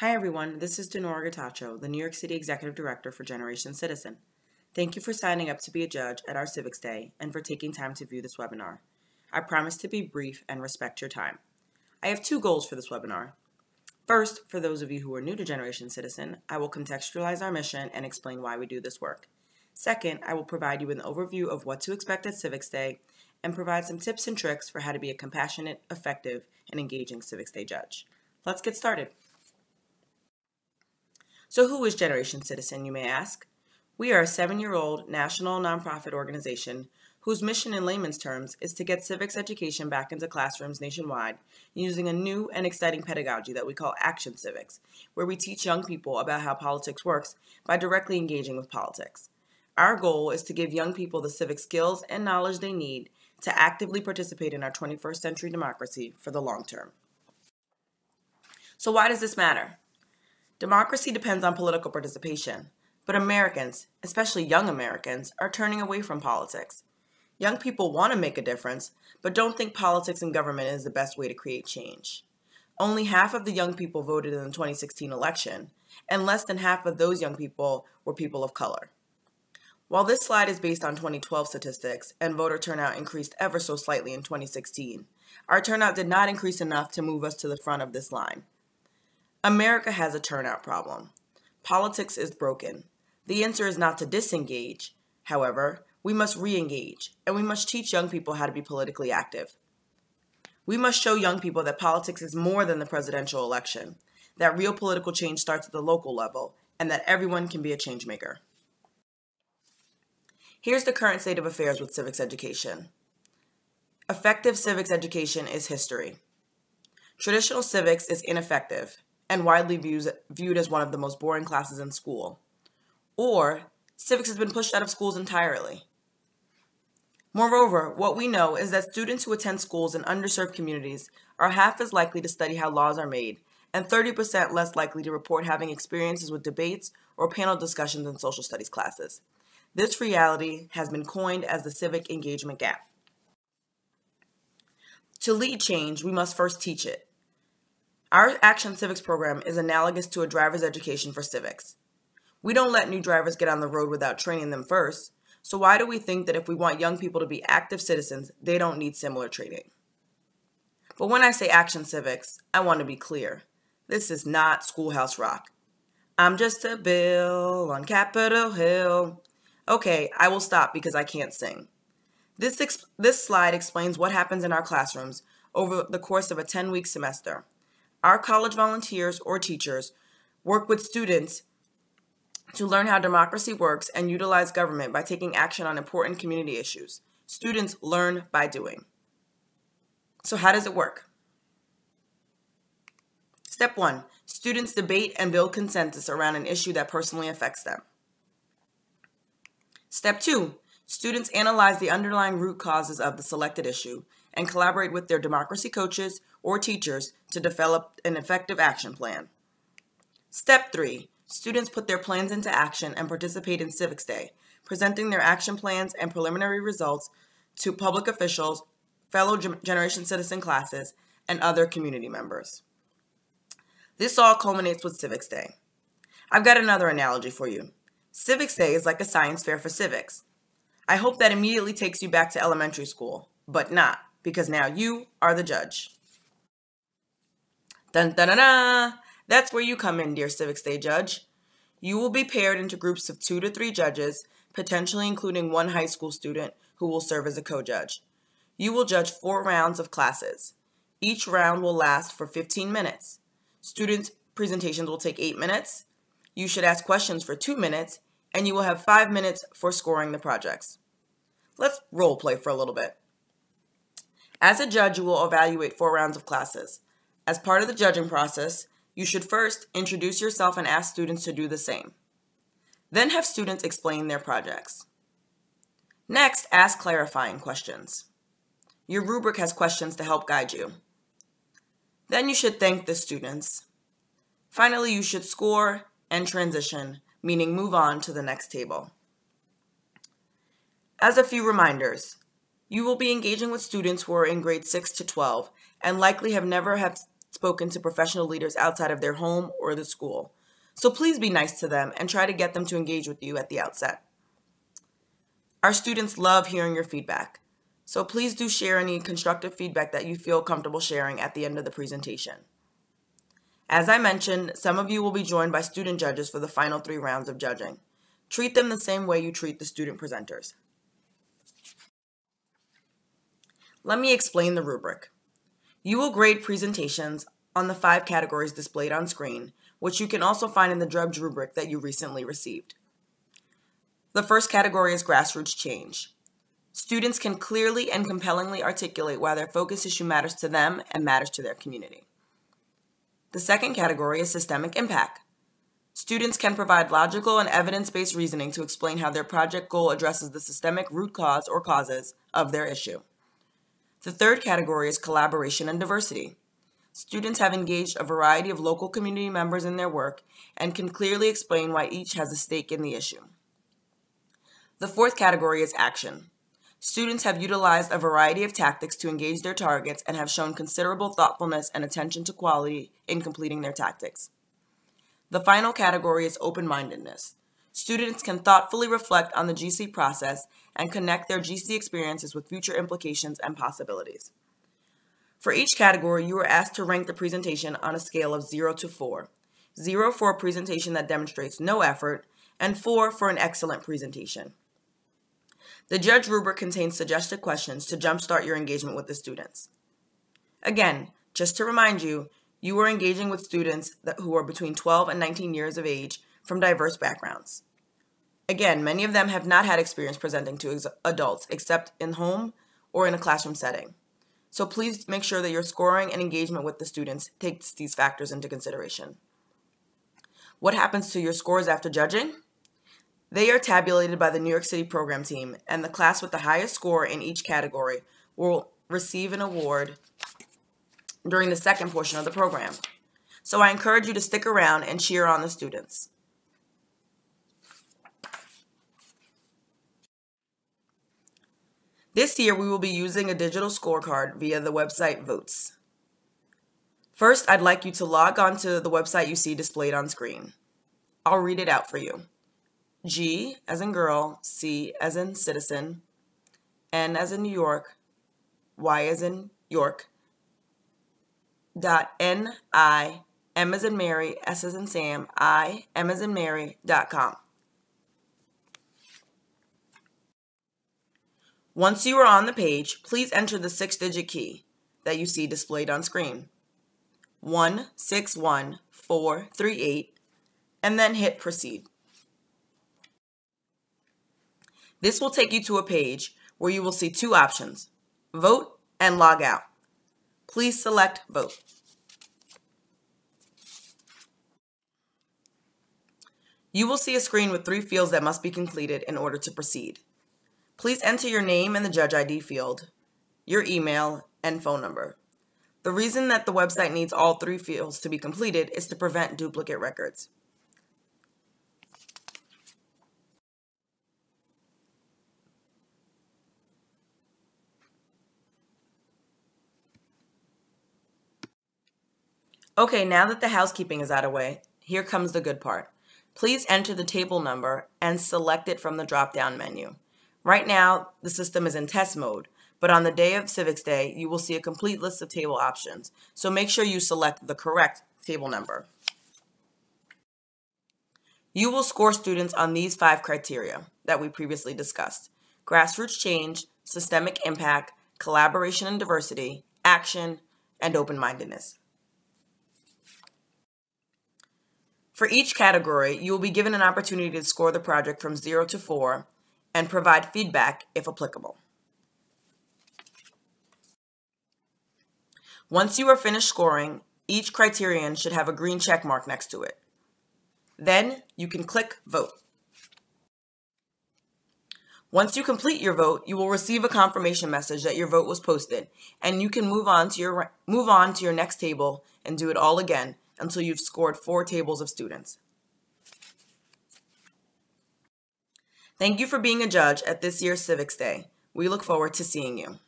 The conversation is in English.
Hi everyone, this is Denora Gatacho, the New York City Executive Director for Generation Citizen. Thank you for signing up to be a judge at our Civics Day and for taking time to view this webinar. I promise to be brief and respect your time. I have two goals for this webinar. First, for those of you who are new to Generation Citizen, I will contextualize our mission and explain why we do this work. Second, I will provide you an overview of what to expect at Civics Day and provide some tips and tricks for how to be a compassionate, effective, and engaging Civics Day judge. Let's get started. So who is Generation Citizen, you may ask? We are a 7-year-old national nonprofit organization whose mission in layman's terms is to get civics education back into classrooms nationwide using a new and exciting pedagogy that we call Action Civics, where we teach young people about how politics works by directly engaging with politics. Our goal is to give young people the civic skills and knowledge they need to actively participate in our 21st century democracy for the long term. So why does this matter? Democracy depends on political participation, but Americans, especially young Americans, are turning away from politics. Young people want to make a difference, but don't think politics and government is the best way to create change. Only half of the young people voted in the 2016 election, and less than half of those young people were people of color. While this slide is based on 2012 statistics and voter turnout increased ever so slightly in 2016, our turnout did not increase enough to move us to the front of this line. America has a turnout problem. Politics is broken. The answer is not to disengage. However, we must re-engage, and we must teach young people how to be politically active. We must show young people that politics is more than the presidential election, that real political change starts at the local level, and that everyone can be a change maker. Here's the current state of affairs with civics education. Effective civics education is history. Traditional civics is ineffective and widely viewed as one of the most boring classes in school. Or, civics has been pushed out of schools entirely. Moreover, what we know is that students who attend schools in underserved communities are half as likely to study how laws are made and 30% less likely to report having experiences with debates or panel discussions in social studies classes. This reality has been coined as the civic engagement gap. To lead change, we must first teach it. Our Action Civics program is analogous to a driver's education for civics. We don't let new drivers get on the road without training them first, so why do we think that if we want young people to be active citizens, they don't need similar training? But when I say Action Civics, I want to be clear. This is not Schoolhouse Rock. I'm just a bill on Capitol Hill. Okay, I will stop because I can't sing. This slide explains what happens in our classrooms over the course of a 10-week semester. Our college volunteers or teachers work with students to learn how democracy works and utilize government by taking action on important community issues. Students learn by doing. So how does it work? Step 1, students debate and build consensus around an issue that personally affects them. Step 2, students analyze the underlying root causes of the selected issue and collaborate with their democracy coaches or teachers to develop an effective action plan. Step 3, students put their plans into action and participate in Civics Day, presenting their action plans and preliminary results to public officials, fellow Generation Citizen classes, and other community members. This all culminates with Civics Day. I've got another analogy for you. Civics Day is like a science fair for civics. I hope that immediately takes you back to elementary school, but not, because now you are the judge. Dun dun dun dun! That's where you come in, dear Civics Day judge. You will be paired into groups of 2 to 3 judges, potentially including 1 high school student who will serve as a co-judge. You will judge 4 rounds of classes. Each round will last for 15 minutes. Students' presentations will take 8 minutes. You should ask questions for 2 minutes, and you will have 5 minutes for scoring the projects. Let's role play for a little bit. As a judge, you will evaluate 4 rounds of classes. As part of the judging process, you should first introduce yourself and ask students to do the same. Then have students explain their projects. Next, ask clarifying questions. Your rubric has questions to help guide you. Then you should thank the students. Finally, you should score and transition, meaning move on to the next table. As a few reminders, you will be engaging with students who are in grades 6 to 12 and likely have never spoken to professional leaders outside of their home or the school. So please be nice to them and try to get them to engage with you at the outset. Our students love hearing your feedback, so please do share any constructive feedback that you feel comfortable sharing at the end of the presentation. As I mentioned, some of you will be joined by student judges for the final 3 rounds of judging. Treat them the same way you treat the student presenters. Let me explain the rubric. You will grade presentations on the 5 categories displayed on screen, which you can also find in the judge rubric that you recently received. The first category is grassroots change. Students can clearly and compellingly articulate why their focus issue matters to them and matters to their community. The second category is systemic impact. Students can provide logical and evidence-based reasoning to explain how their project goal addresses the systemic root cause or causes of their issue. The third category is collaboration and diversity. Students have engaged a variety of local community members in their work and can clearly explain why each has a stake in the issue. The fourth category is action. Students have utilized a variety of tactics to engage their targets and have shown considerable thoughtfulness and attention to quality in completing their tactics. The final category is open-mindedness. Students can thoughtfully reflect on the GC process and connect their GC experiences with future implications and possibilities. For each category, you are asked to rank the presentation on a scale of 0 to 4. 0 for a presentation that demonstrates no effort, and 4 for an excellent presentation. The judge rubric contains suggested questions to jumpstart your engagement with the students. Again, just to remind you, you are engaging with students who are between 12 and 19 years of age from diverse backgrounds. Again, many of them have not had experience presenting to adults except in home or in a classroom setting. So please make sure that your scoring and engagement with the students takes these factors into consideration. What happens to your scores after judging? They are tabulated by the New York City program team, and the class with the highest score in each category will receive an award during the second portion of the program. So I encourage you to stick around and cheer on the students. This year, we will be using a digital scorecard via the website Votes. First, I'd like you to log on to the website you see displayed on screen. I'll read it out for you. G as in girl, C as in citizen, N as in New York, Y as in York, .NI, M as in Mary, S as in Sam, I, M as in Mary.com. Once you are on the page, please enter the 6-digit key that you see displayed on screen, 161438, and then hit proceed. This will take you to a page where you will see 2 options, vote and log out. Please select vote. You will see a screen with 3 fields that must be completed in order to proceed. Please enter your name in the judge ID field, your email, and phone number. The reason that the website needs all 3 fields to be completed is to prevent duplicate records. Okay, now that the housekeeping is out of the way, here comes the good part. Please enter the table number and select it from the drop-down menu. Right now, the system is in test mode, but on the day of Civics Day, you will see a complete list of table options, so make sure you select the correct table number. You will score students on these 5 criteria that we previously discussed: grassroots change, systemic impact, collaboration and diversity, action, and open-mindedness. For each category, you will be given an opportunity to score the project from 0 to 4 and provide feedback if applicable. Once you are finished scoring, each criterion should have a green check mark next to it. Then you can click Vote. Once you complete your vote, you will receive a confirmation message that your vote was posted, and you can move on to your next table and do it all again until you've scored 4 tables of students. Thank you for being a judge at this year's Civics Day. We look forward to seeing you.